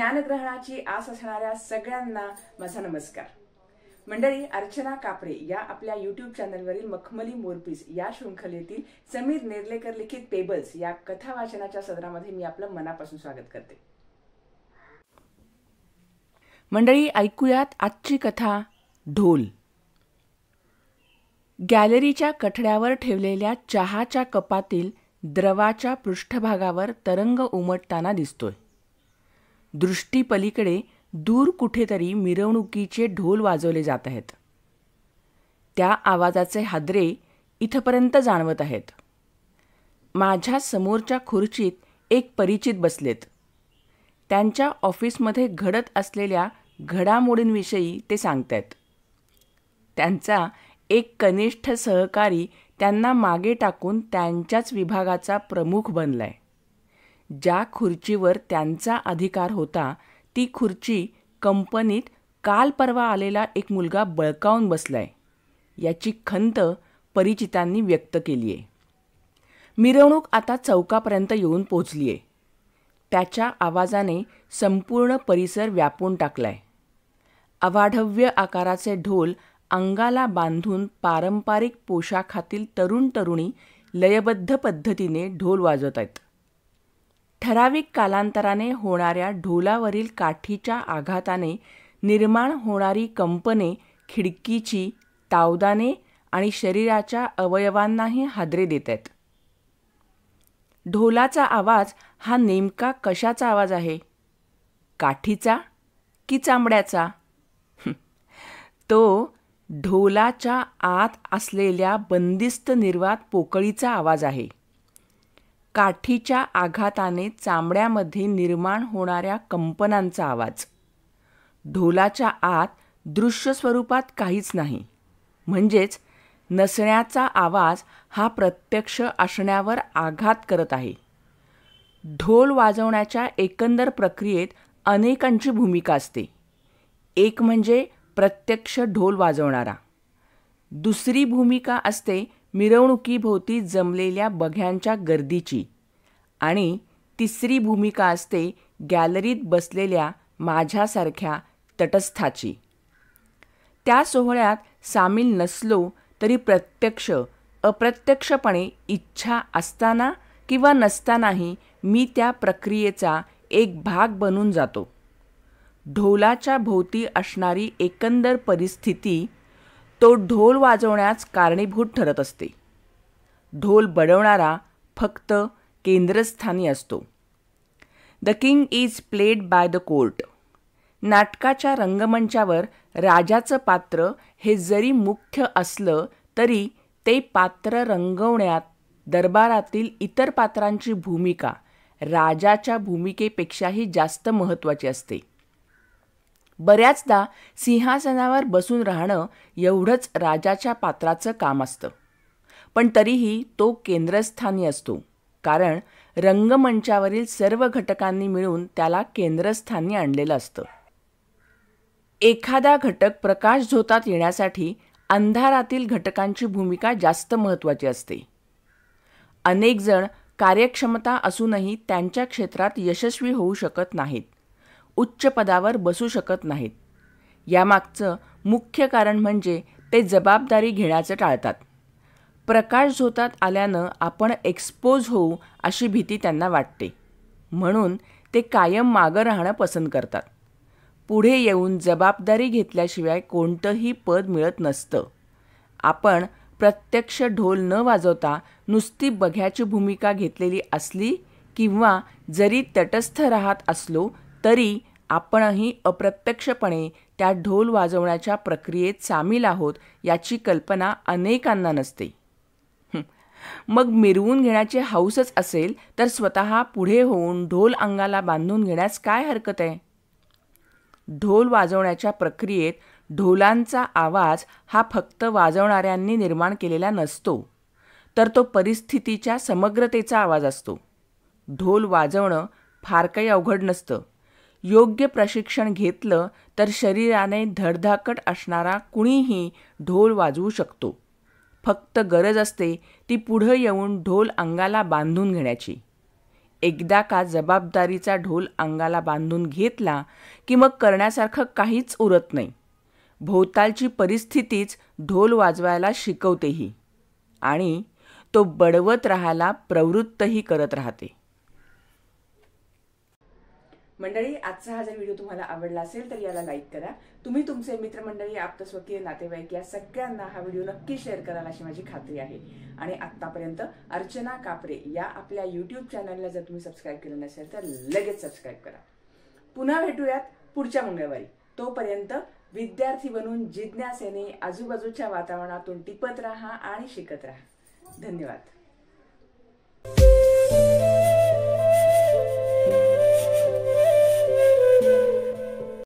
ज्ञानग्रहणाची आस असणाऱ्या सगळ्यांना माझा नमस्कार. मंडळी, अर्चना कापरे या आपल्या यूट्यूब चॅनलवरील मखमली मोरपीस या शृंखलेतील समीर नेर्लेकर लिखित पेबल्स या कथा वाचनाच्या सदरामध्ये मी आपलं मनापासून स्वागत करते. मंडळी, ऐकूयात आजची कथा ढोल. गॅलरीच्या कठड्यावर ठेवलेल्या चहाच्या कपातील द्रवाच्या पृष्ठभागावर तरंग उमटताना दिसतोय. दृष्टीपलीकडे दूर कुठेतरी मिरवणुकीचे ढोल वाजवले जात आहेत. त्या आवाजाचे हादरे इथपर्यंत जाणवत आहेत. माझ्या समोरच्या खुर्चीत एक परिचित बसलेत. त्यांच्या ऑफिसमध्ये घडत असलेल्या घडामोडींविषयी ते सांगतायत. त्यांचा एक कनिष्ठ सहकारी त्यांना मागे टाकून त्यांच्याच विभागाचा प्रमुख बनलाय. ज्या खुर्चीवर त्यांचा अधिकार होता ती खुर्ची कंपनीत काल परवा आलेला एक मुलगा बळकावून बसलाय, याची खंत परिचितांनी व्यक्त केली आहे. मिरवणूक आता चौकापर्यंत येऊन पोचली आहे. त्याच्या आवाजाने संपूर्ण परिसर व्यापून टाकलाय. अवाढव्य आकाराचे ढोल अंगाला बांधून पारंपरिक पोशाखातील तरुण तरुणी लयबद्ध पद्धतीने ढोल वाजवत आहेत. ठराविक कालांतराने होणाऱ्या ढोलावरील काठीच्या आघाताने निर्माण होणारी कंपने खिडकीची, तावदाने आणि शरीराच्या अवयवांनाही हादरे देत आहेत. ढोलाचा आवाज हा नेमका कशाचा आवाज आहे? काठीचा की चामड्याचा? तो ढोलाच्या आत असलेल्या बंदिस्त निर्वात पोकळीचा आवाज आहे. काठीच्या आघाताने चामड्यामध्ये निर्माण होणाऱ्या कंपनांचा आवाज. ढोलाच्या आत दृश्य स्वरूपात काहीच नाही, म्हणजेच नसण्याचा आवाज हा प्रत्यक्ष असण्यावर आघात करत आहे. ढोल वाजवण्याच्या एकंदर प्रक्रियेत अनेकांची भूमिका असते. एक म्हणजे प्रत्यक्ष ढोल वाजवणारा. दुसरी भूमिका असते मिरवणुकीभोवती जमलेल्या बघ्यांच्या गर्दीची. आणि तिसरी भूमिका असते गॅलरीत बसलेल्या माझ्यासारख्या तटस्थाची. त्या सोहळ्यात सामील नसलो तरी प्रत्यक्ष अप्रत्यक्षपणे इच्छा असताना किंवा नसतानाही मी त्या प्रक्रियेचा एक भाग बनून जातो. ढोलाच्या भोवती असणारी एकंदर परिस्थिती तो ढोल वाजवण्यास कारणीभूत ठरत असते. ढोल बडवणारा फक्त केंद्रस्थानी असतो. The king is played by the court. नाटकाच्या रंगमंचावर राजाचं पात्र हे जरी मुख्य असलं तरी ते पात्र रंगवण्यात दरबारातील इतर पात्रांची भूमिका राजाच्या भूमिकेपेक्षाही जास्त महत्त्वाची असते. बऱ्याचदा सिंहासनावर बसून राहणं एवढंच राजाच्या पात्राचं काम असतं. पण तरीही तो केंद्रस्थानी असतो, कारण रंगमंचावरील सर्व घटकांनी मिळून त्याला केंद्रस्थानी आणलेलं असतं. एखादा घटक प्रकाशझोतात येण्यासाठी अंधारातील घटकांची भूमिका जास्त महत्त्वाची असते. अनेक जण कार्यक्षमता असूनही त्यांच्या क्षेत्रात यशस्वी होऊ शकत नाहीत, उच्च पदावर बसू शकत नाहीत. यामागचं मुख्य कारण म्हणजे ते जबाबदारी घेण्याचं टाळतात. प्रकाशझोतात आल्यानं आपण एक्सपोज होऊ अशी भीती त्यांना वाटते, म्हणून ते कायम मागं राहणं पसंत करतात. पुढे येऊन जबाबदारी घेतल्याशिवाय कोणतंही पद मिळत नसतं. आपण प्रत्यक्ष ढोल न वाजवता नुसती बघ्याची भूमिका घेतलेली असली किंवा जरी तटस्थ राहत असलो तरी आपणही अप्रत्यक्षपणे त्या ढोल वाजवण्याच्या प्रक्रियेत सामील आहोत याची कल्पना अनेकांना नसते. मग मिरवून घेण्याची हौसच असेल तर स्वतः पुढे होऊन ढोल अंगाला बांधून घेण्यास काय हरकत आहे? ढोल वाजवण्याच्या प्रक्रियेत ढोलांचा आवाज हा फक्त वाजवणाऱ्यांनी निर्माण केलेला नसतो, तर तो परिस्थितीच्या समग्रतेचा आवाज असतो. ढोल वाजवणं फार काही अवघड नसतं. योग्य प्रशिक्षण घेतलं तर शरीराने धडधाकट असणारा कुणीही ढोल वाजवू शकतो. फक्त गरज असते ती पुढं येऊन ढोल अंगाला बांधून घेण्याची. एकदा का जबाबदारीचा ढोल अंगाला बांधून घेतला की मग करण्यासारखं काहीच उरत नाही. भोवतालची परिस्थितीच ढोल वाजवायला शिकवतेही आणि तो बडवत राहायला प्रवृत्तही करत राहते. मंडळी, आजचा हा जर व्हिडिओ तुम्हाला आवडला असेल तर याला लाईक करा. तुम्ही तुमचे मित्रमंडळी, आप्तस्वकीय, नातेवाईक या सगळ्यांना हा व्हिडिओ नक्की शेअर कराल अशी माझी खात्री आहे. आणि आत्तापर्यंत अर्चना कापरे या आपल्या यूट्यूब चॅनलला जर तुम्ही सबस्क्राईब केलं नसेल तर लगेच सबस्क्राईब करा. पुन्हा भेटूयात पुढच्या मंगळवारी. तोपर्यंत विद्यार्थी बनून जिज्ञासेने आजूबाजूच्या वातावरणातून टिपत राहा आणि शिकत राहा. धन्यवाद.